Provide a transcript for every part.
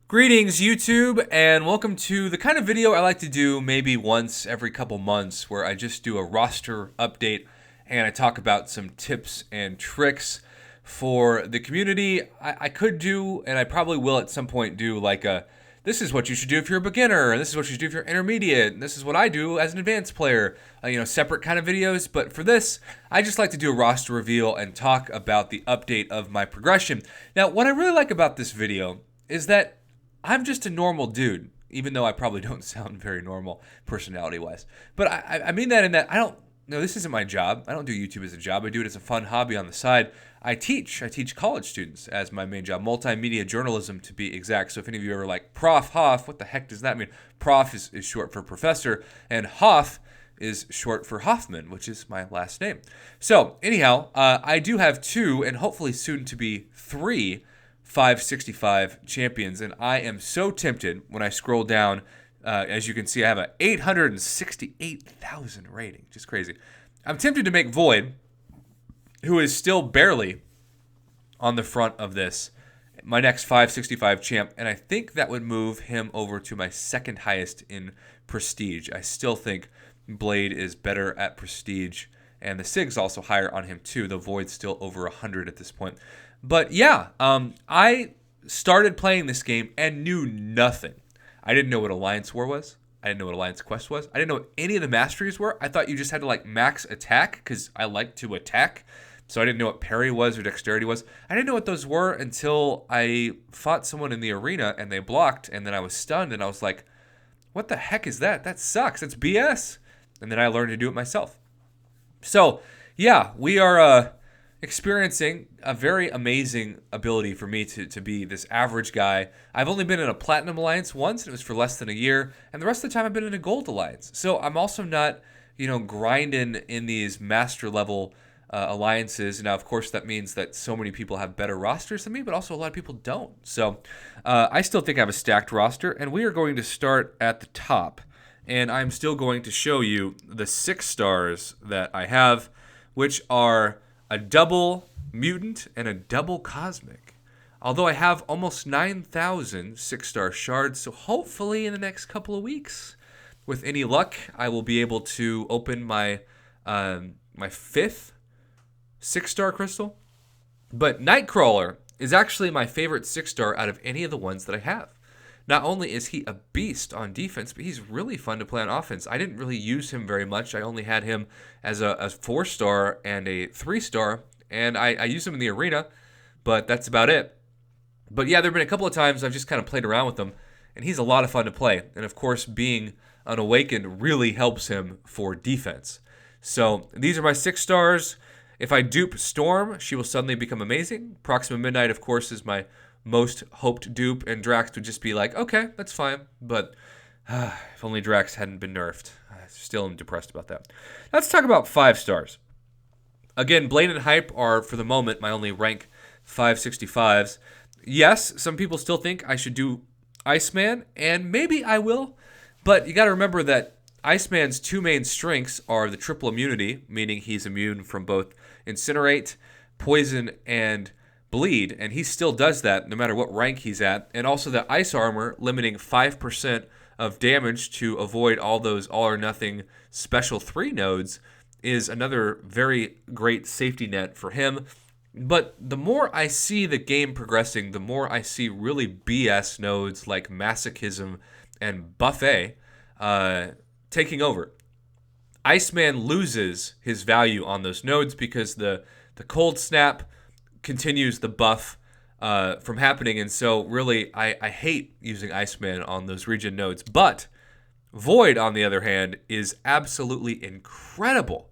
Greetings, YouTube, and welcome to the kind of video I like to do maybe once every couple months where I just do a roster update and I talk about some tips and tricks for the community. I could do, and I probably will at some point do like a, this is what you should do if you're a beginner, and this is what you should do if you're intermediate, and this is what I do as an advanced player, separate kind of videos. But for this, I just like to do a roster reveal and talk about the update of my progression. Now, what I really like about this video is that I'm just a normal dude, even though I probably don't sound very normal personality-wise. But I mean that in that this isn't my job. I don't do YouTube as a job. I do it as a fun hobby on the side. I teach college students as my main job, multimedia journalism to be exact. So if any of you are like, Prof. Hoff, what the heck does that mean? Prof is short for professor, and Hoff is short for Hoffman, which is my last name. So anyhow, I do have 2, and hopefully soon to be 3, 565 champions, and I am so tempted when I scroll down. As you can see, I have a 868,000 rating, just crazy. I'm tempted to make Void, who is still barely on the front of this, my next 565 champ, and I think that would move him over to my second highest in prestige. I still think Blade is better at prestige, and the Sig's also higher on him too. The Void's still over 100 at this point. But yeah, I started playing this game and knew nothing. I didn't know what Alliance War was. I didn't know what Alliance Quest was. I didn't know what any of the masteries were. I thought you just had to like max attack because I like to attack. So I didn't know what parry was or dexterity was. I didn't know what those were until I fought someone in the arena and they blocked, and then I was stunned and I was like, what the heck is that? That sucks. It's BS. And then I learned to do it myself. So yeah, we are experiencing a very amazing ability for me to be this average guy. I've only been in a Platinum Alliance once, and it was for less than a year, and the rest of the time I've been in a Gold Alliance. So I'm also not, grinding in these master level alliances. Now, of course, that means that so many people have better rosters than me, but also a lot of people don't. So I still think I have a stacked roster, and we are going to start at the top, and I'm still going to show you the 6 stars that I have, which are a double mutant and a double cosmic. Although I have almost 9,000 6-star shards, so hopefully in the next couple of weeks, with any luck, I will be able to open my my 5th 6-star crystal. But Nightcrawler is actually my favorite 6-star out of any of the ones that I have. Not only is he a beast on defense, but he's really fun to play on offense. I didn't really use him very much. I only had him as a 4-star and a 3-star, and I used him in the arena, but that's about it. But yeah, there have been a couple of times I've just kind of played around with him, and he's a lot of fun to play. And of course, being unawakened really helps him for defense. So these are my 6 stars. If I dupe Storm, she will suddenly become amazing. Proxima Midnight, of course, is my most hoped dupe, and Drax would just be like, okay, that's fine, but if only Drax hadn't been nerfed. I still am depressed about that. Let's talk about 5 stars. Again, Blade and Hype are, for the moment, my only rank 565s. Yes, some people still think I should do Iceman, and maybe I will, but you got to remember that Iceman's 2 main strengths are the triple immunity, meaning he's immune from both Incinerate, Poison, and Bleed, and he still does that no matter what rank he's at, and also the Ice Armor, limiting 5% of damage to avoid all those all-or-nothing special 3 nodes, is another very great safety net for him. But the more I see the game progressing, the more I see really BS nodes like Masochism and Buffet taking over. Iceman loses his value on those nodes because the Cold Snap continues the buff from happening, and so really I hate using Iceman on those regen nodes. But Void, on the other hand, is absolutely incredible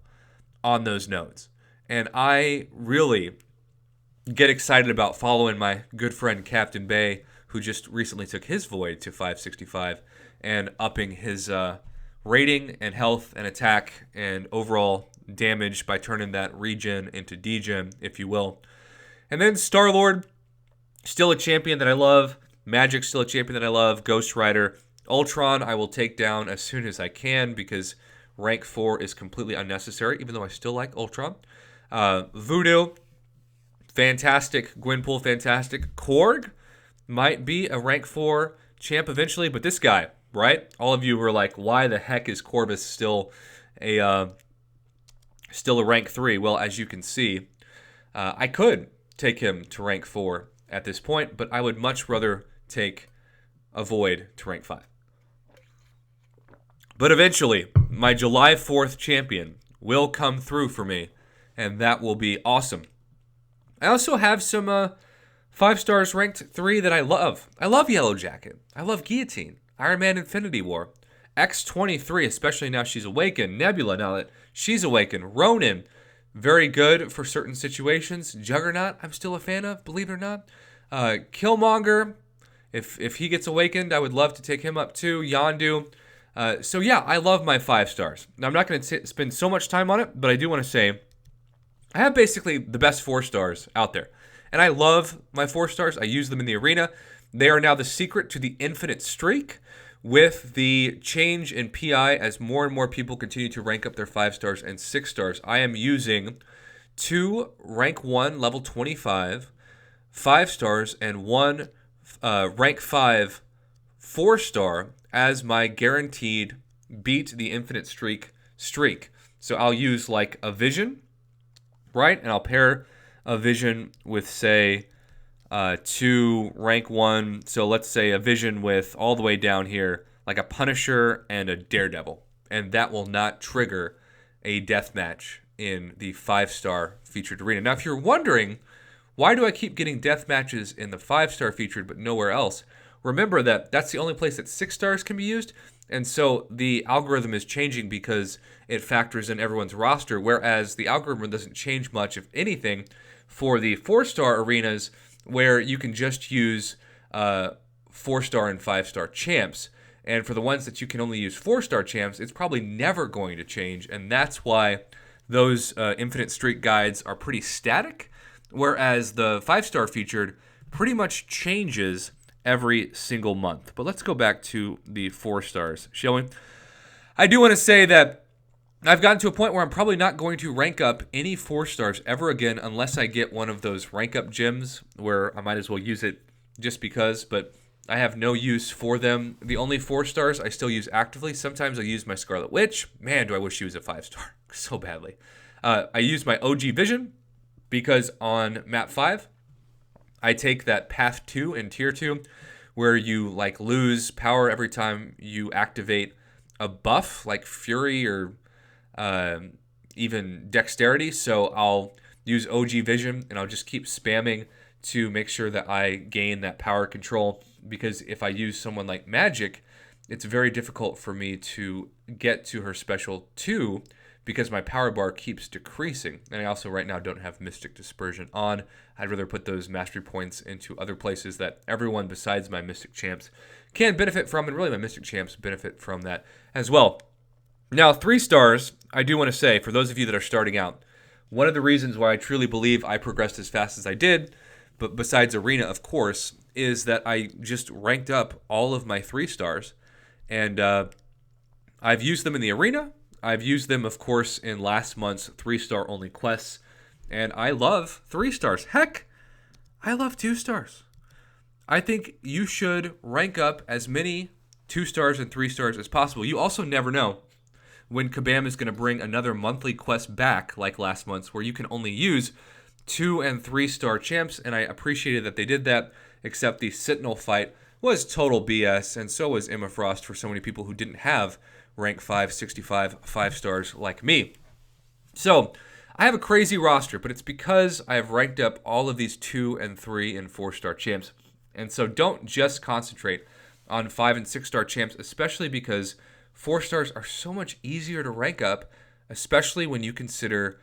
on those nodes, and I really get excited about following my good friend Captain Bay, who just recently took his Void to 565 and upping his rating and health and attack and overall damage by turning that regen into degen, if you will. And then Star-Lord, still a champion that I love. Magic, still a champion that I love. Ghost Rider. Ultron, I will take down as soon as I can because rank 4 is completely unnecessary, even though I still like Ultron. Voodoo, fantastic. Gwenpool, fantastic. Korg, might be a rank 4 champ eventually, but this guy, right? All of you were like, why the heck is Corvus still a rank 3? Well, as you can see, I could take him to rank 4 at this point, but I would much rather take a Void to rank 5. But eventually, my July 4th champion will come through for me, and that will be awesome. I also have some 5 stars ranked 3 that I love. I love Yellow Jacket. I love Guillotine. Iron Man Infinity War. X-23, especially now she's awakened. Nebula, now that she's awakened. Ronin, very good for certain situations. Juggernaut, I'm still a fan of, believe it or not. Killmonger, if he gets awakened, I would love to take him up too. Yondu. So yeah, I love my 5 stars. Now, I'm not going to spend so much time on it, but I do want to say I have basically the best 4 stars out there. And I love my 4 stars. I use them in the arena. They are now the secret to the infinite streak. With the change in PI, as more and more people continue to rank up their 5 stars and 6 stars, I am using 2 rank 1 level 25 5 stars and 1 rank 5 4 star as my guaranteed beat the infinite streak. So I'll use like a vision, right? And I'll pair a vision with, say, 2 rank 1. So let's say a vision with all the way down here, like a Punisher and a Daredevil. And that will not trigger a deathmatch in the 5-star featured arena. Now, if you're wondering, why do I keep getting death matches in the 5-star featured but nowhere else? Remember that that's the only place that 6 stars can be used. And so the algorithm is changing because it factors in everyone's roster, whereas the algorithm doesn't change much, if anything, for the 4-star arenas, where you can just use 4-star and 5-star champs. And for the ones that you can only use 4-star champs, it's probably never going to change. And that's why those infinite streak guides are pretty static, whereas the 5-star featured pretty much changes every single month. But let's go back to the 4 stars, shall we? I do want to say that I've gotten to a point where I'm probably not going to rank up any 4 stars ever again unless I get one of those rank up gems where I might as well use it just because, but I have no use for them. The only 4 stars I still use actively. Sometimes I use my Scarlet Witch. Man, do I wish she was a 5-star so badly. I use my OG Vision because on map 5, I take that path 2 in tier 2 where you like lose power every time you activate a buff like Fury or even Dexterity. So I'll use OG Vision and I'll just keep spamming to make sure that I gain that power control, because if I use someone like Magic, it's very difficult for me to get to her special 2 because my power bar keeps decreasing. And I also right now don't have Mystic Dispersion on. I'd rather put those mastery points into other places that everyone besides my Mystic champs can benefit from, and really my Mystic champs benefit from that as well. Now, 3 stars, I do want to say, for those of you that are starting out, one of the reasons why I truly believe I progressed as fast as I did, but besides Arena, of course, is that I just ranked up all of my 3 stars. And I've used them in the Arena. I've used them, of course, in last month's 3-star only quests. And I love 3 stars. Heck, I love 2 stars. I think you should rank up as many 2 stars and 3 stars as possible. You also never know when Kabam is going to bring another monthly quest back like last month's, where you can only use 2 and 3-star champs, and I appreciated that they did that, except the Sentinel fight was total BS, and so was Emma Frost for so many people who didn't have rank 5, 65, 5 stars like me. So, I have a crazy roster, but it's because I have ranked up all of these 2 and 3 and 4-star champs. And so don't just concentrate on 5 and 6-star champs, especially because 4 stars are so much easier to rank up, especially when you consider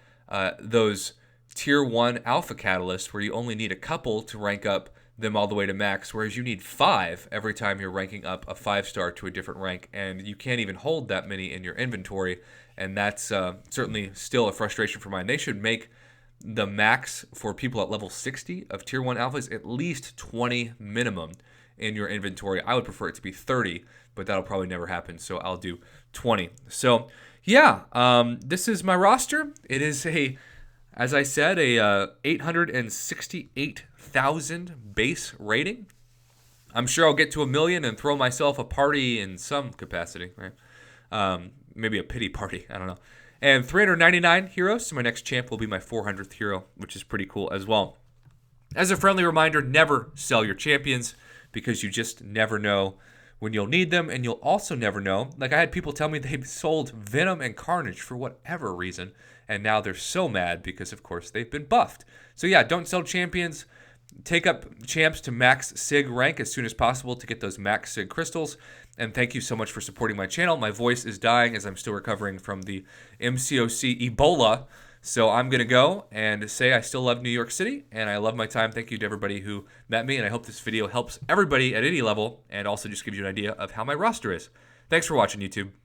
those tier 1 alpha catalysts where you only need a couple to rank up them all the way to max, whereas you need 5 every time you're ranking up a 5-star to a different rank, and you can't even hold that many in your inventory, and that's certainly still a frustration for mine. They should make the max for people at level 60 of tier 1 alphas at least 20 minimum in your inventory. I would prefer it to be 30, but that'll probably never happen, so I'll do 20. So yeah, this is my roster. It is as I said, a 868,000 base rating. I'm sure I'll get to 1 million and throw myself a party in some capacity, right? Maybe a pity party. I don't know. And 399 heroes. So my next champ will be my 400th hero, which is pretty cool as well. As a friendly reminder, never sell your champions because you just never know when you'll need them, and you'll also never know. Like, I had people tell me they sold Venom and Carnage for whatever reason, and now they're so mad because, of course, they've been buffed. So yeah, don't sell champions. Take up champs to max SIG rank as soon as possible to get those max SIG crystals. And thank you so much for supporting my channel. My voice is dying as I'm still recovering from the MCOC Ebola. So I'm going to go and say I still love New York City, and I love my time. Thank you to everybody who met me, and I hope this video helps everybody at any level and also just gives you an idea of how my roster is. Thanks for watching, YouTube.